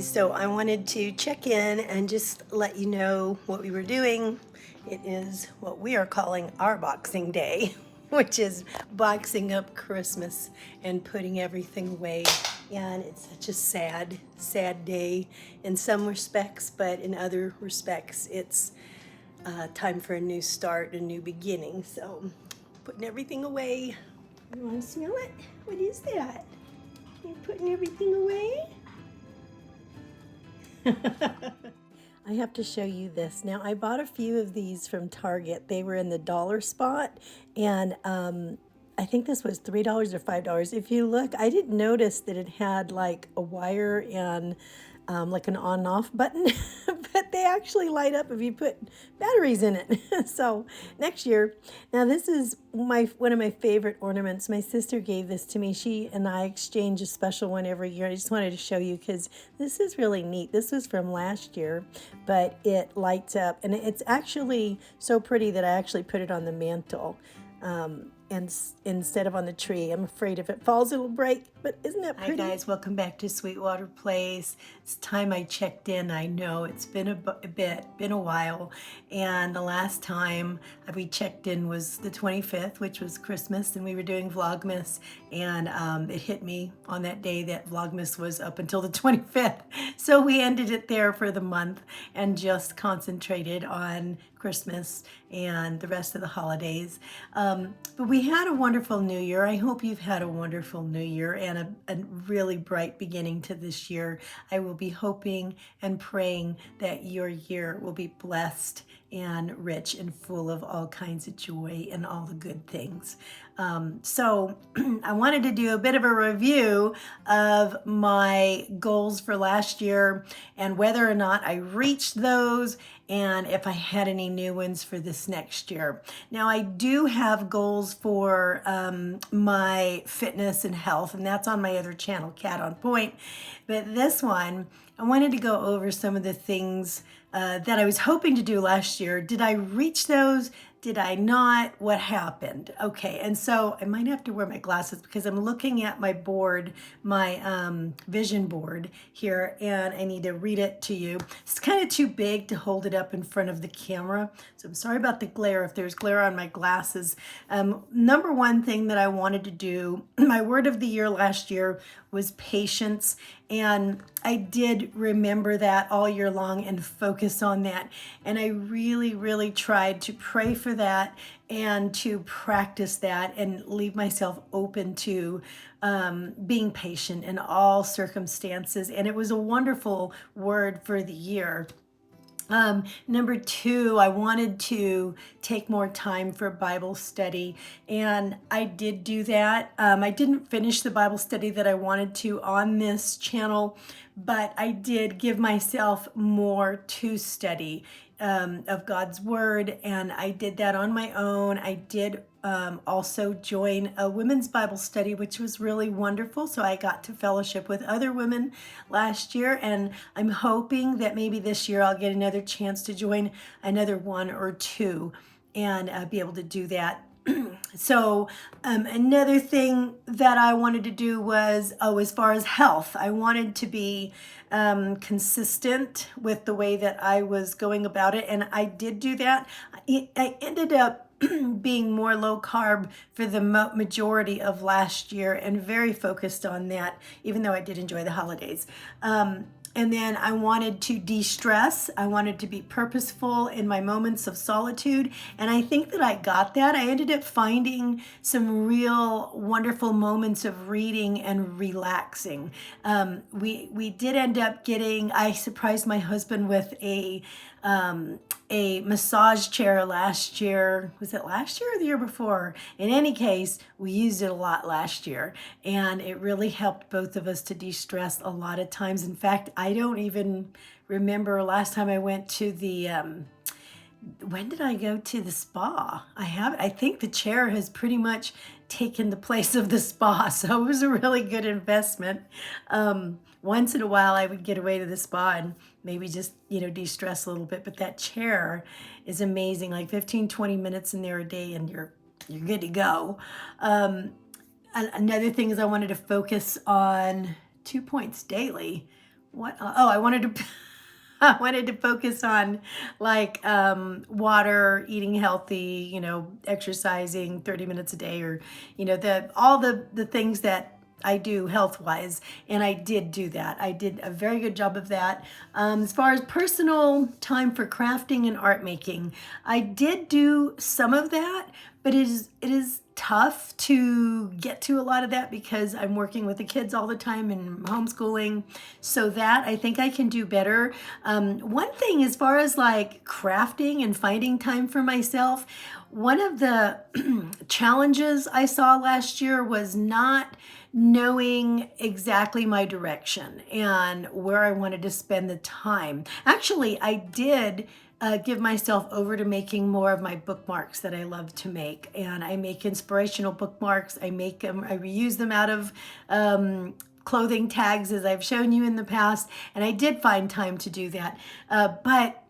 guys, so I wanted to check in and just let you know what we were doing. It is what we are calling our Boxing Day, which is boxing up Christmas and putting everything away. And it's such a sad, sad day in some respects, but in other respects, it's time for a new start, a new beginning. So, putting everything away. You want to smell it? What is that? You're putting everything away? I have to show you this. Now, I bought a few of these from Target. They were in the dollar spot, and I think this was $3 or $5. If you look, I didn't notice that it had like a wire and like an on-off button, but they actually light up if you put batteries in it. So next year, now this is one of my favorite ornaments. My sister gave this to me. She and I exchange a special one every year. I just wanted to show you because this is really neat. This was from last year, but it lights up, and it's actually so pretty that I actually put it on the mantle. And instead of on the tree. I'm afraid if it falls, it'll break, but isn't that pretty? Hi guys, welcome back to Sweetwater Place. It's time I checked in. I know it's been a bit, been a while, and the last time we checked in was the 25th, which was Christmas, and we were doing Vlogmas, and it hit me on that day that Vlogmas was up until the 25th. So we ended it there for the month and just concentrated on Christmas and the rest of the holidays. But we had a wonderful New Year. I hope you've had a wonderful New Year and a really bright beginning to this year. I will be hoping and praying that your year will be blessed and rich and full of all kinds of joy and all the good things. So I wanted to do a bit of a review of my goals for last year and whether or not I reached those and if I had any new ones for this next year. Now, I do have goals for my fitness and health, and that's on my other channel, Cat on Point. But this one, I wanted to go over some of the things that I was hoping to do last year. Did I reach those? Did I not? What happened? Okay, and so I might have to wear my glasses because I'm looking at my board, my vision board here, and I need to read it to you. It's kind of too big to hold it up in front of the camera, so I'm sorry about the glare if there's glare on my glasses. Number one thing that I wanted to do, my word of the year last year was patience, and I did remember that all year long and focus on that. And I really, really tried to pray for that and to practice that and leave myself open to being patient in all circumstances. And it was a wonderful word for the year. Number two, I wanted to take more time for Bible study, and I did do that. I didn't finish the Bible study that I wanted to on this channel, but I did give myself more to study of God's Word, and I did that on my own. I did also join a women's Bible study, which was really wonderful. So I got to fellowship with other women last year, and I'm hoping that maybe this year I'll get another chance to join another one or two and be able to do that. So another thing that I wanted to do was, as far as health, I wanted to be consistent with the way that I was going about it, and I did do that. I ended up being more low carb for the majority of last year and very focused on that, even though I did enjoy the holidays. And then I wanted to de-stress. I wanted to be purposeful in my moments of solitude. And I think that I got that. I ended up finding some real wonderful moments of reading and relaxing. We did end up I surprised my husband with a massage chair last year. Was it last year or the year before? In any case, we used it a lot last year, and it really helped both of us to de-stress a lot of times. In fact, I don't even remember last time I went to the when did I go to the spa? I think the chair has pretty much taken the place of the spa, so it was a really good investment. Once in a while I would get away to the spa and maybe just, de-stress a little bit, but that chair is amazing. Like 15-20 minutes in there a day and you're good to go. Another thing is I wanted to focus on 2 points daily. what? Oh, I wanted to. I wanted to focus on like water, eating healthy, exercising 30 minutes a day, or the all the things that I do health wise, and I did do that. I did a very good job of that. As far as personal time for crafting and art making, I did do some of that, but it is tough to get to a lot of that because I'm working with the kids all the time and homeschooling. So that I think I can do better. One thing as far as like crafting and finding time for myself, one of the challenges I saw last year was not knowing exactly my direction and where I wanted to spend the time. Actually, I did give myself over to making more of my bookmarks that I love to make. And I make inspirational bookmarks. I make them, I reuse them out of clothing tags, as I've shown you in the past. And I did find time to do that. But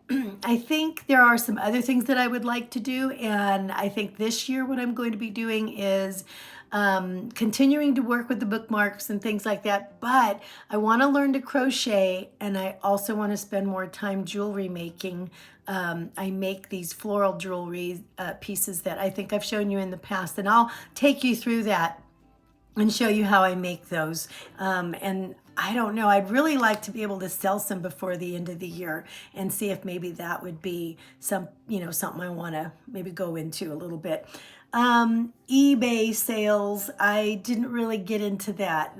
I think there are some other things that I would like to do. And I think this year what I'm going to be doing is continuing to work with the bookmarks and things like that. But I want to learn to crochet, and I also want to spend more time jewelry making. I make these floral jewelry pieces that I think I've shown you in the past, and I'll take you through that and show you how I make those. And I don't know, I'd really like to be able to sell some before the end of the year and see if maybe that would be something I want to maybe go into a little bit. eBay sales, I didn't really get into that.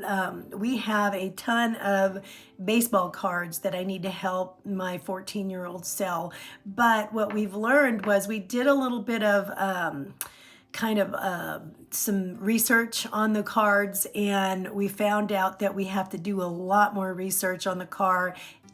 We have a ton of baseball cards that I need to help my 14-year-old sell. But what we've learned was we did a little bit of some research on the cards, and we found out that we have to do a lot more research on the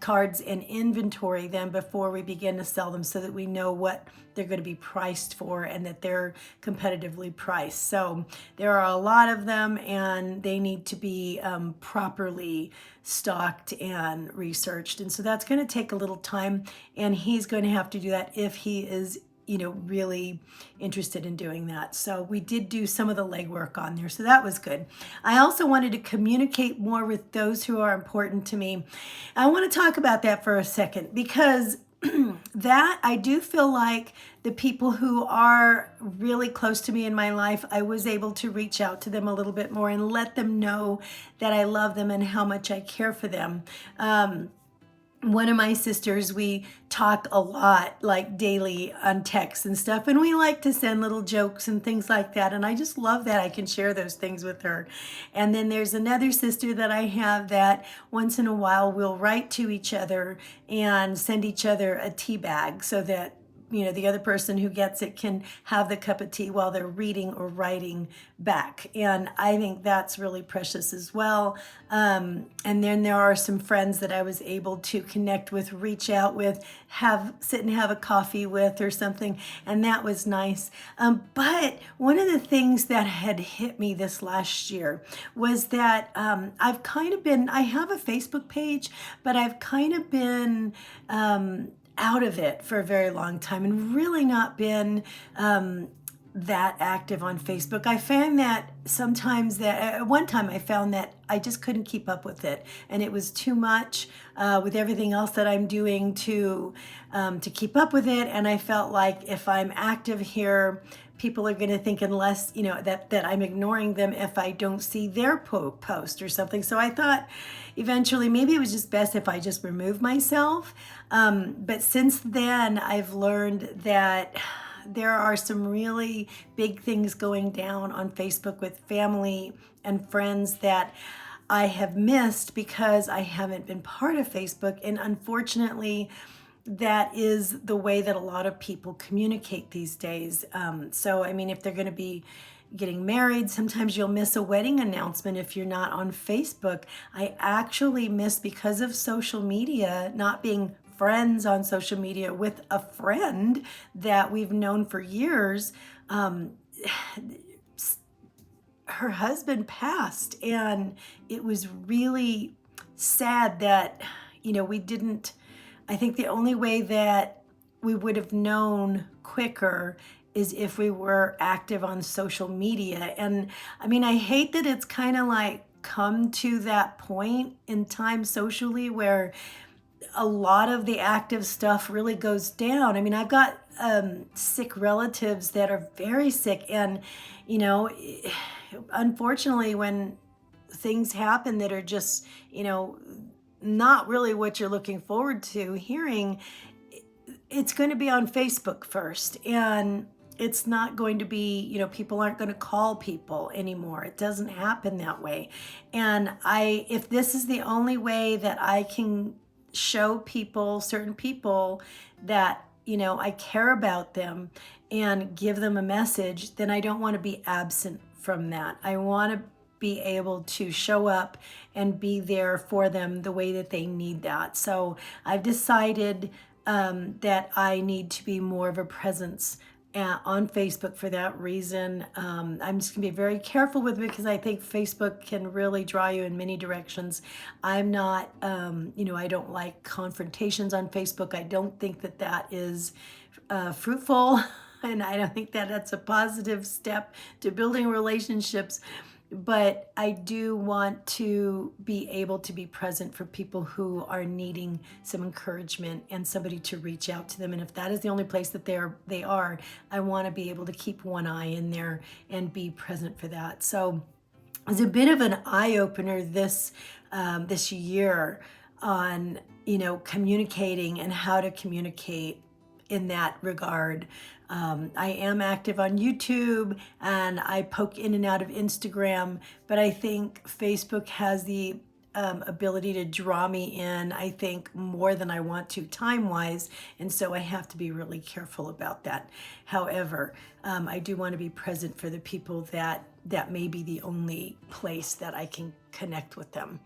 cards and inventory them before we begin to sell them, so that we know what they're going to be priced for and that they're competitively priced. So there are a lot of them, and they need to be properly stocked and researched, and so that's going to take a little time, and he's going to have to do that if he is really interested in doing that. So we did do some of the legwork on there. So that was good. I also wanted to communicate more with those who are important to me. I want to talk about that for a second, because that I do feel like the people who are really close to me in my life, I was able to reach out to them a little bit more and let them know that I love them and how much I care for them. One of my sisters, we talk a lot, like daily on text and stuff, and we like to send little jokes and things like that, and I just love that I can share those things with her. And then there's another sister that I have that once in a while we'll write to each other and send each other a tea bag, so that the other person who gets it can have the cup of tea while they're reading or writing back. And I think that's really precious as well. And then there are some friends that I was able to connect with, reach out with, sit and have a coffee with or something. And that was nice. But one of the things that had hit me this last year was that I have a Facebook page, but I've kind of been out of it for a very long time and really not been that active on Facebook. I found that sometimes at one time I found that I just couldn't keep up with it, and it was too much with everything else that I'm doing to keep up with it. And I felt like if I'm active here, people are going to think unless that I'm ignoring them if I don't see their post or something. So I thought eventually maybe it was just best if I just remove myself. But since then I've learned that there are some really big things going down on Facebook with family and friends that I have missed because I haven't been part of Facebook. And unfortunately, that is the way that a lot of people communicate these days. So, I mean, if they're going to be getting married, sometimes you'll miss a wedding announcement if you're not on Facebook. I actually missed, because of social media, not being friends on social media with a friend that we've known for years. Her husband passed, and it was really sad that, we didn't. I think the only way that we would have known quicker is if we were active on social media. And I mean, I hate that it's kind of like come to that point in time socially where a lot of the active stuff really goes down. I mean, I've got sick relatives that are very sick, and you know, unfortunately, when things happen that are just, not really what you're looking forward to hearing, it's going to be on Facebook first. And it's not going to be, people aren't going to call people anymore. It doesn't happen that way. And if this is the only way that I can show people, certain people, that, I care about them and give them a message, then I don't want to be absent from that. I want to be able to show up and be there for them the way that they need that. So I've decided that I need to be more of a presence on Facebook for that reason. I'm just gonna be very careful with it because I think Facebook can really draw you in many directions. I'm not, I don't like confrontations on Facebook. I don't think that that is fruitful, and I don't think that that's a positive step to building relationships. But I do want to be able to be present for people who are needing some encouragement and somebody to reach out to them. And if that is the only place that they are, I want to be able to keep one eye in there and be present for that. So it's a bit of an eye opener this year on communicating and how to communicate in that regard. I am active on YouTube and I poke in and out of Instagram, but I think Facebook has the ability to draw me in, I think, more than I want to time-wise, and so I have to be really careful about that. However, I do want to be present for the people that may be the only place that I can connect with them.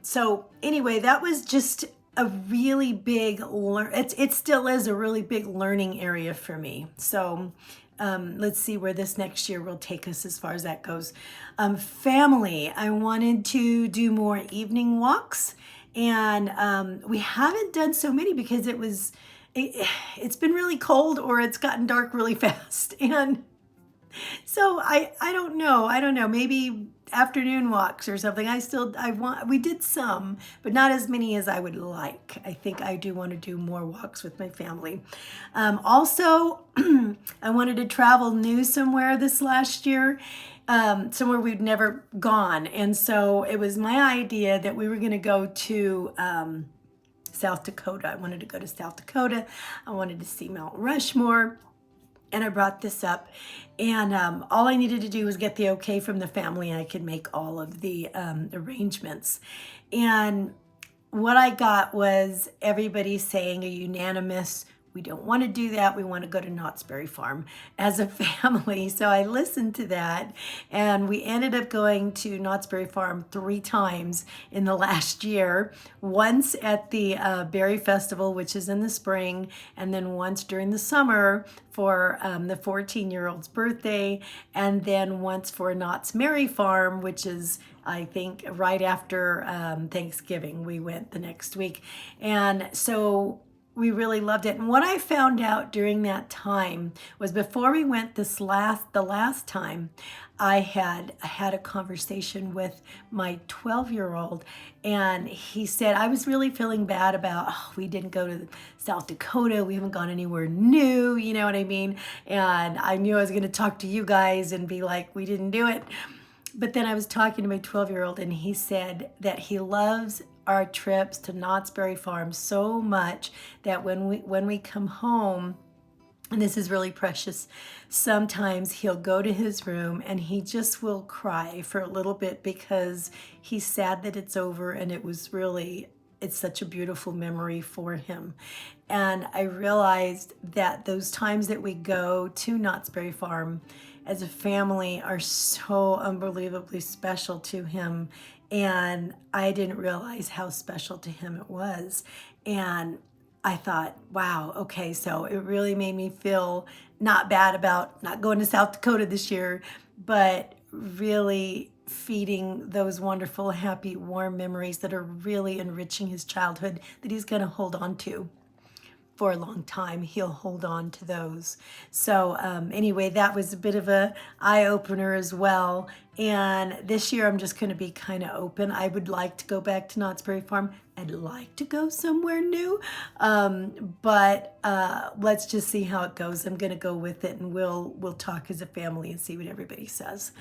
So anyway, that was just a really big it still is a really big learning area for me. So let's see where this next year will take us as far as that goes. Family, I wanted to do more evening walks, and we haven't done so many because it's been really cold or it's gotten dark really fast. And so I don't know, maybe afternoon walks or something. We did some, but not as many as I would like. I think I do want to do more walks with my family. Also, I wanted to travel new somewhere this last year, somewhere we'd never gone. And so it was my idea that we were going to go to South Dakota. I wanted to go to South Dakota. I wanted to see Mount Rushmore. And I brought this up, and all I needed to do was get the okay from the family, and I could make all of the arrangements. And what I got was everybody saying a unanimous, we don't want to do that. We want to go to Knott's Berry Farm as a family. So I listened to that, and we ended up going to Knott's Berry Farm 3 times in the last year. Once at the Berry Festival, which is in the spring, and then once during the summer for the 14-year-old's birthday, and then once for Knott's Merry Farm, which is, I think, right after Thanksgiving. We went the next week. And so we really loved it. And what I found out during that time was, before we went the last time, I had a conversation with my 12-year-old, and he said, I was really feeling bad about, we didn't go to South Dakota. We haven't gone anywhere new, you know what I mean? And I knew I was going to talk to you guys and be like, we didn't do it. But then I was talking to my 12-year-old, and he said that he loves our trips to Knott's Berry Farm so much that when we come home, and this is really precious, sometimes he'll go to his room and he just will cry for a little bit because he's sad that it's over, and it's such a beautiful memory for him. And I realized that those times that we go to Knott's Berry Farm as a family are so unbelievably special to him. And I didn't realize how special to him it was. And I thought, wow, okay, so it really made me feel not bad about not going to South Dakota this year, but really feeding those wonderful, happy, warm memories that are really enriching his childhood that he's going to hold on to. for a long time, he'll hold on to those. So anyway, that was a bit of a eye opener as well. And this year I'm just going to be kind of open. I would like to go back to Knott's Berry Farm. I'd like to go somewhere new, but let's just see how it goes. I'm going to go with it, and we'll talk as a family and see what everybody says.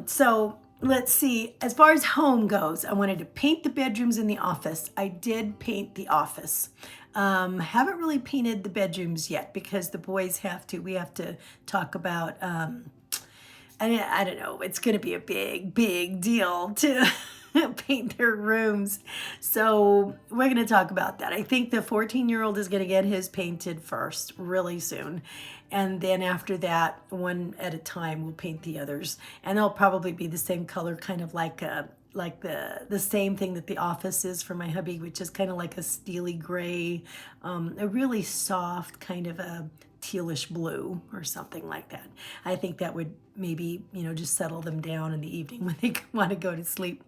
So let's see. As far as home goes, I wanted to paint the bedrooms in the office. I did paint the office. Haven't really painted the bedrooms yet because the boys have to. We have to talk about. I don't know. It's going to be a big deal to paint their rooms. So we're going to talk about that. I think the 14-year-old is going to get his painted first really soon. And then after that, one at a time, we'll paint the others. And they'll probably be the same color, kind of like the same thing that the office is for my hubby, which is kind of like a steely gray, a really soft kind of a tealish blue or something like that. I think that would maybe, just settle them down in the evening when they want to go to sleep.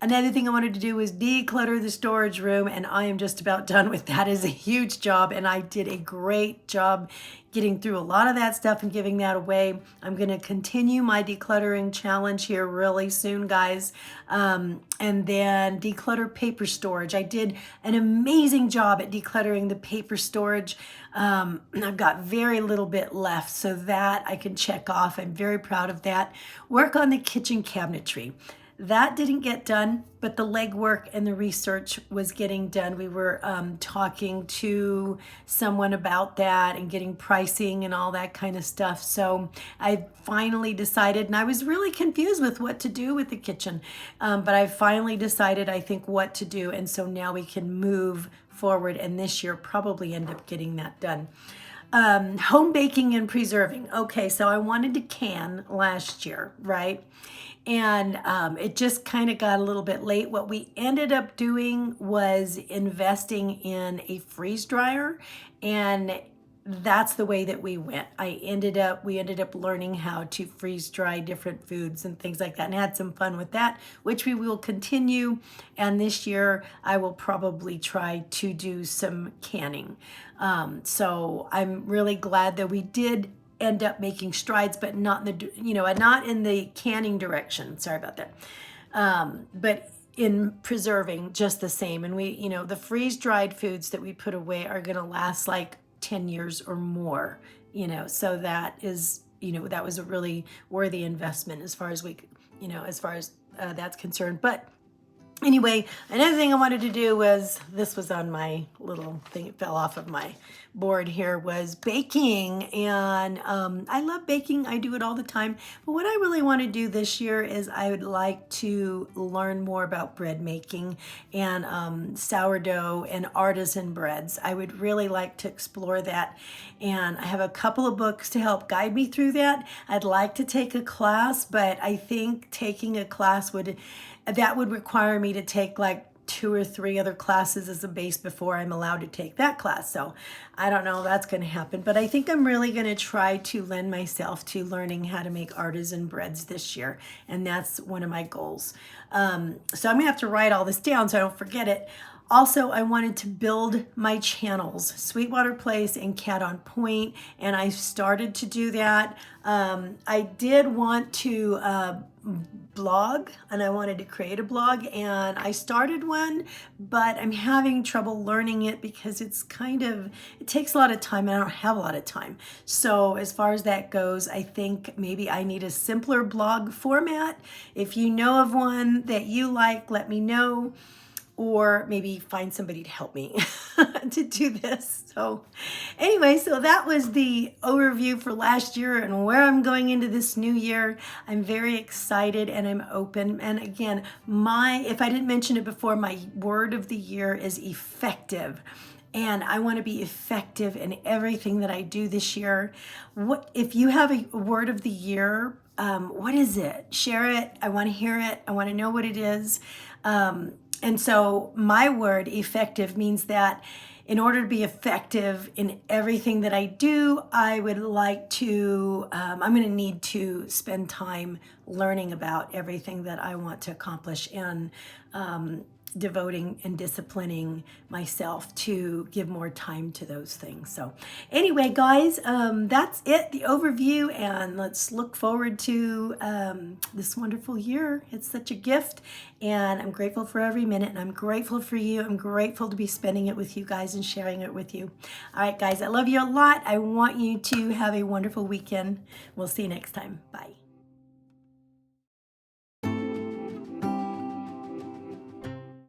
Another thing I wanted to do was declutter the storage room, and I am just about done with that. It is a huge job, and I did a great job getting through a lot of that stuff and giving that away. I'm going to continue my decluttering challenge here really soon, guys. And then declutter paper storage. I did an amazing job at decluttering the paper storage. I've got very little bit left, so that I can check off. I'm very proud of that. Work on the kitchen cabinetry. That didn't get done, but the legwork and the research was getting done. We were talking to someone about that and getting pricing and all that kind of stuff. So I finally decided, and I was really confused with what to do with the kitchen, but I finally decided, I think, what to do. And so now we can move forward, and this year probably end up getting that done. Home baking and preserving. Okay, so I wanted to can last year, right? And it just kind of got a little bit late. What we ended up doing was investing in a freeze dryer, and that's the way that we went. We ended up learning how to freeze dry different foods and things like that, and had some fun with that, which we will continue. And this year I will probably try to do some canning. So I'm really glad that we did end up making strides, but not in the, not in the canning direction. Sorry about that. But in preserving just the same. And we, the freeze dried foods that we put away are going to last like 10 years or more, so that is, that was a really worthy investment as far as that's concerned. But anyway, another thing I wanted to do was, this was on my little thing, it fell off of my board here, was baking. And I love baking. I do it all the time. But what I really want to do this year is I would like to learn more about bread making and sourdough and artisan breads. I would really like to explore that. And I have a couple of books to help guide me through that. I'd like to take a class, but I think taking a class would require me to take like 2 or 3 other classes as a base before I'm allowed to take that class. So I don't know if that's going to happen, but I think I'm really going to try to lend myself to learning how to make artisan breads this year. And that's one of my goals. So I'm going to have to write all this down so I don't forget it. Also, I wanted to build my channels, Sweetwater Place and Cat on Point, and I started to do that. I did want to blog, and I wanted to create a blog, and I started one, but I'm having trouble learning it because it takes a lot of time, and I don't have a lot of time. So as far as that goes, I think maybe I need a simpler blog format. If you know of one that you like, let me know. Or maybe find somebody to help me to do this. So anyway, so that was the overview for last year and where I'm going into this new year. I'm very excited and I'm open. And again, if I didn't mention it before, my word of the year is effective. And I want to be effective in everything that I do this year. If you have a word of the year, what is it? Share it. I want to hear it. I want to know what it is. And so my word, effective, means that in order to be effective in everything that I do, I would like to, I'm going to need to spend time learning about everything that I want to accomplish. And devoting and disciplining myself to give more time to those things. So anyway, guys, that's it, the overview, and let's look forward to this wonderful year. It's such a gift, and I'm grateful for every minute, and I'm grateful for you. I'm grateful to be spending it with you guys and sharing it with you. All right, guys, I love you a lot. I want you to have a wonderful weekend. We'll see you next time. Bye.